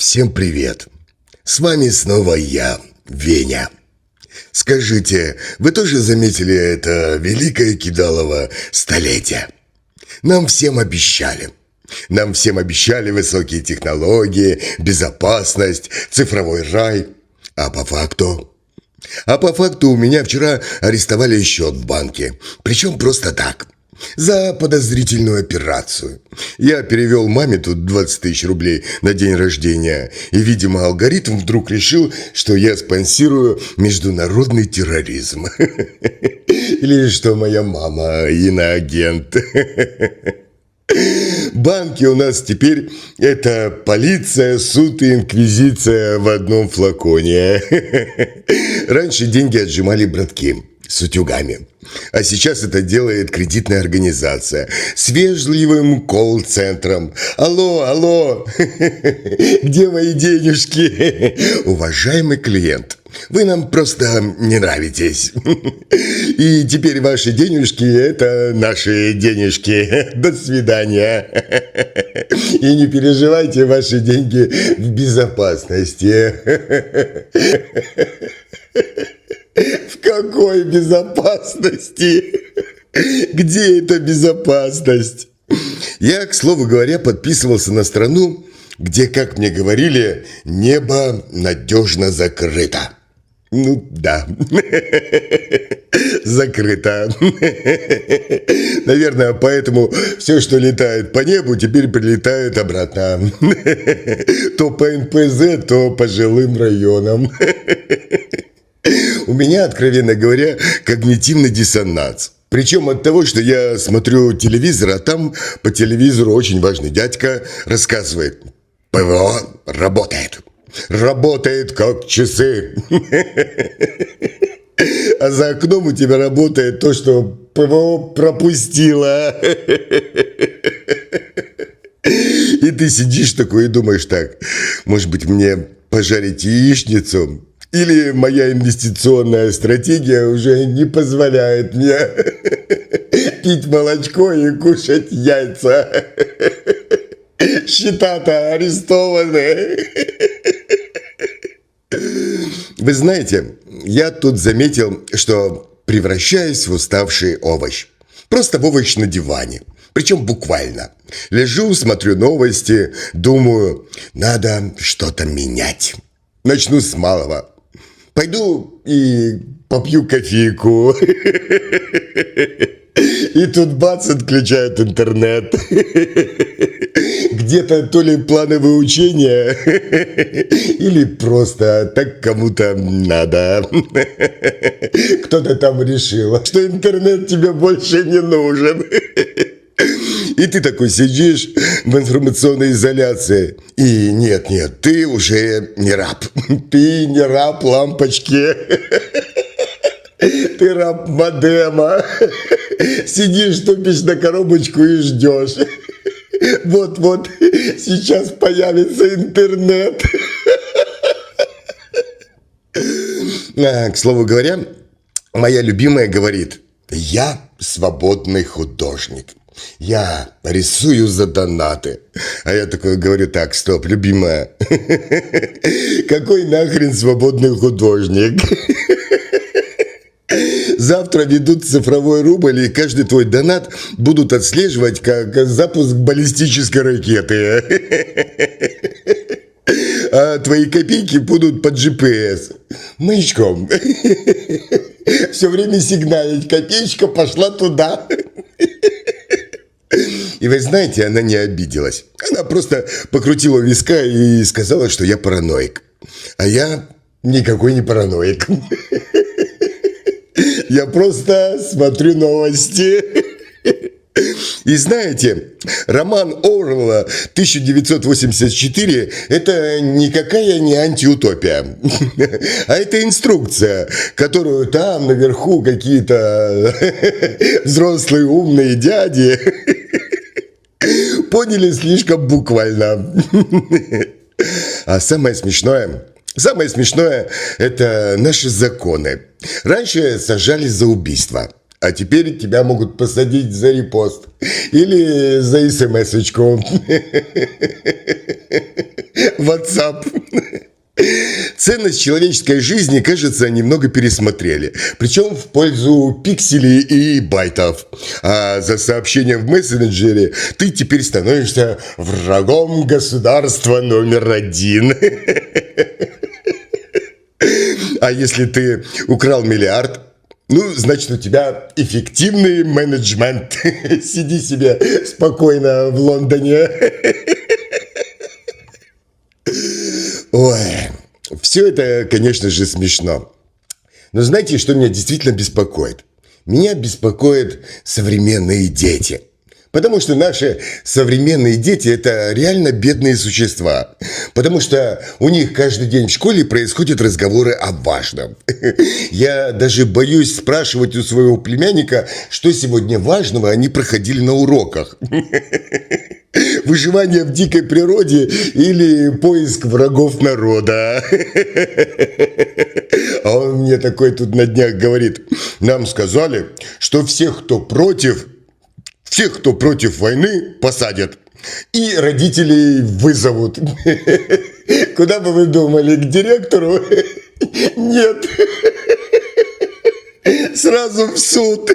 Всем привет! С вами снова я, Веня. Скажите, вы тоже заметили это великое кидалово столетие? Нам всем обещали. Нам всем обещали высокие технологии, безопасность, цифровой рай. А по факту? А по факту у меня вчера арестовали счет в банке. Причем просто так. За подозрительную операцию. Я перевел маме тут 20 тысяч рублей на день рождения. И, видимо, алгоритм вдруг решил, что я спонсирую международный терроризм. Или что моя мама иноагент. Банки у нас теперь это полиция, суд и инквизиция в одном флаконе. Раньше деньги отжимали братки с утюгами. А сейчас это делает кредитная организация с вежливым колл-центром. Алло, алло, где мои денежки? Уважаемый клиент, вы нам просто не нравитесь. И теперь ваши денежки – это наши денежки. До свидания. И не переживайте, ваши деньги в безопасности. В какой безопасности? Где эта безопасность? Я, к слову говоря, подписывался на страну, где, как мне говорили, небо надежно закрыто. Ну да, закрыто. Наверное, поэтому все, что летает по небу, теперь прилетает обратно. То по НПЗ, то по жилым районам. У меня, откровенно говоря, когнитивный диссонанс. Причем от того, что я смотрю телевизор, а там по телевизору очень важный дядька рассказывает: ПВО работает. Работает как часы. А за окном у тебя работает то, что ПВО пропустило. И ты сидишь такой и думаешь так: может быть, мне пожарить яичницу? Или моя инвестиционная стратегия уже не позволяет мне пить молочко и кушать яйца. Счета-то арестованы. Вы знаете, я тут заметил, что превращаюсь в уставший овощ. Просто в овощ на диване. Причем буквально. Лежу, смотрю новости, думаю, надо что-то менять. Начну с малого. Пойду и попью кофейку. И тут бац, отключают интернет. Где-то то ли плановые учения, или просто так кому-то надо. Кто-то там решил, что интернет тебе больше не нужен. И ты такой сидишь в информационной изоляции. И нет, ты уже не раб. Ты не раб лампочки. Ты раб модема. Сидишь, тупишь на коробочку и ждешь. Вот-вот сейчас появится интернет. К слову говоря, моя любимая говорит: я свободный художник. Я рисую за донаты. А я такой говорю: так, стоп, любимая. Какой нахрен свободный художник? Завтра ведут цифровой рубль, и каждый твой донат будут отслеживать как запуск баллистической ракеты. А твои копейки будут под GPS. Маячком. Все время сигналить: копеечка пошла туда. И вы знаете, она не обиделась. Она просто покрутила виска и сказала, что я параноик. А я никакой не параноик. Я просто смотрю новости. И знаете, роман Оруэлла 1984 – это никакая не антиутопия. А это инструкция, которую там наверху какие-то взрослые умные дяди поняли слишком буквально. А самое смешное – это наши законы. Раньше сажали за убийство, а теперь тебя могут посадить за репост или за смс-очку. WhatsApp. Ценность человеческой жизни, кажется, немного пересмотрели. Причем в пользу пикселей и байтов. А за сообщение в мессенджере ты теперь становишься врагом государства №1. А если ты украл миллиард, ну, значит, у тебя эффективный менеджмент. Сиди себе спокойно в Лондоне. Ой, все это, конечно же, смешно. Но знаете, что меня действительно беспокоит? Меня беспокоят современные дети. Потому что наши современные дети – это реально бедные существа. Потому что у них каждый день в школе происходят разговоры о важном. Я даже боюсь спрашивать у своего племянника, что сегодня важного они проходили на уроках. Выживание в дикой природе или поиск врагов народа. А он мне такой тут на днях говорит: нам сказали, что всех, кто против войны, посадят. И родителей вызовут. Куда бы вы думали? К директору? Нет. Сразу в суд.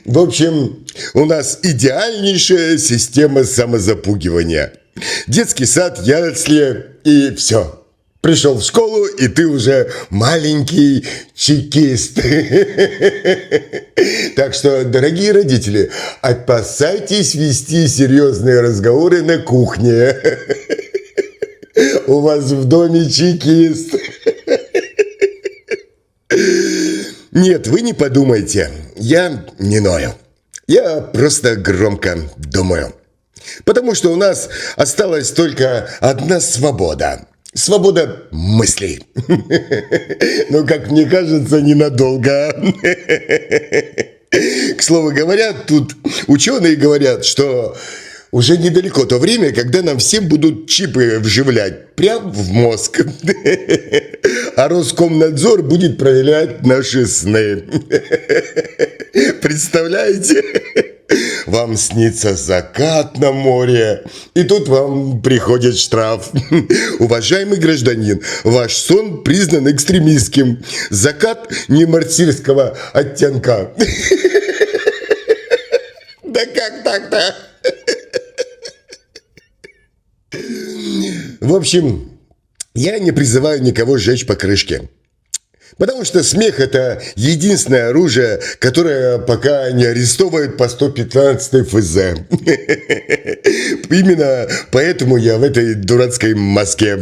В общем, у нас идеальнейшая система самозапугивания. Детский сад, ясли и все. Пришел в школу, и ты уже маленький чекист. Так что, дорогие родители, опасайтесь вести серьезные разговоры на кухне. У вас в доме чекист. Нет, вы не подумайте, я не ною. Я просто громко думаю. Потому что у нас осталась только одна свобода. Свобода мыслей. Но, как мне кажется, ненадолго. К слову говоря, тут ученые говорят, что уже недалеко то время, когда нам всем будут чипы вживлять прямо в мозг. А Роскомнадзор будет проверять наши сны. Представляете? Вам снится закат на море, и тут вам приходит штраф. Уважаемый гражданин, ваш сон признан экстремистским. Закат не марсианского оттенка. Да как так-то? В общем, я не призываю никого сжечь покрышки. Потому что смех – это единственное оружие, которое пока не арестовывает по 115 ФЗ. Именно поэтому я в этой дурацкой маске.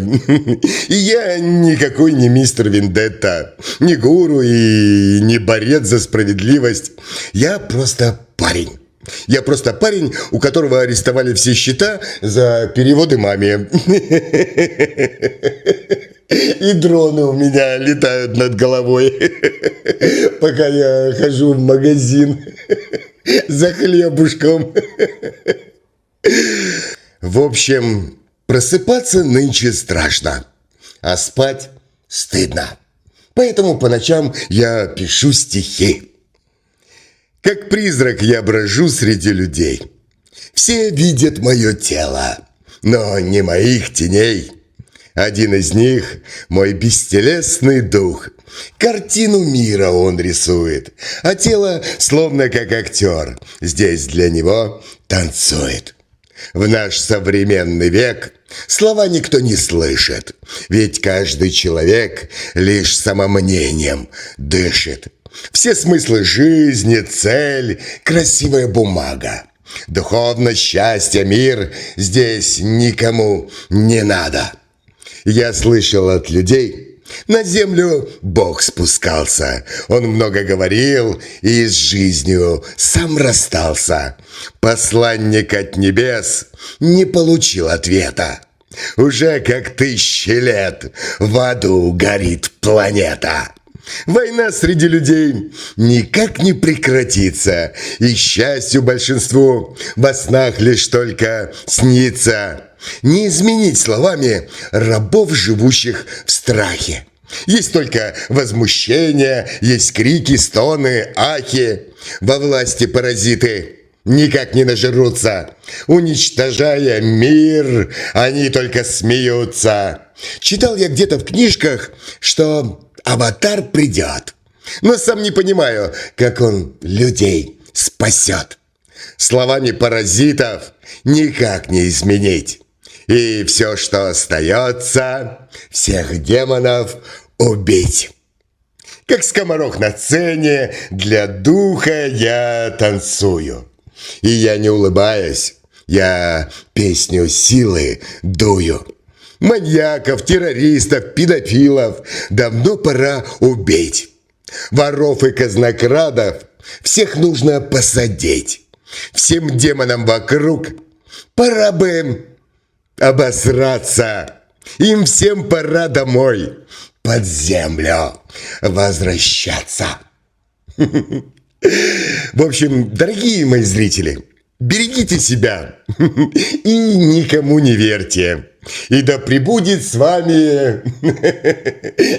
И я никакой не мистер Вендетта, не гуру и не борец за справедливость. Я просто парень. Я просто парень, у которого арестовали все счета за переводы маме. И дроны у меня летают над головой, пока я хожу в магазин за хлебушком. В общем, просыпаться нынче страшно, а спать стыдно. Поэтому по ночам я пишу стихи. Как призрак я брожу среди людей. Все видят мое тело, но не моих теней. Один из них – мой бестелесный дух. Картину мира он рисует, а тело, словно как актер, здесь для него танцует. В наш современный век слова никто не слышит, ведь каждый человек лишь самомнением дышит. Все смыслы жизни, цель, красивая бумага. Духовность, счастье, мир здесь никому не надо. Я слышал от людей, на землю Бог спускался. Он много говорил и с жизнью сам расстался. Посланник от небес не получил ответа. Уже как 1000 лет в аду горит планета. Война среди людей никак не прекратится, и счастью большинству во снах лишь только снится. Не изменить словами рабов, живущих в страхе. Есть только возмущение, есть крики, стоны, ахи. Во власти паразиты. никак не нажрутся. Уничтожая мир, они только смеются. Читал я где-то в книжках, что аватар придет. Но сам не понимаю, как он людей спасет. Словами паразитов никак не изменить. И все, что остается, всех демонов убить. Как скоморох на сцене, для духа я танцую. И я не улыбаюсь, я песню силы дую. Маньяков, террористов, педофилов давно пора убить. Воров и казнокрадов всех нужно посадить. Всем демонам вокруг пора бы обосраться. Им всем пора домой, под землю возвращаться. В общем, дорогие мои зрители, берегите себя и никому не верьте. И да пребудет с вами...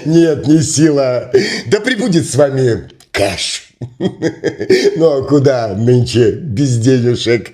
Нет, не сила. Да пребудет с вами кэш. Ну а куда нынче без денежек?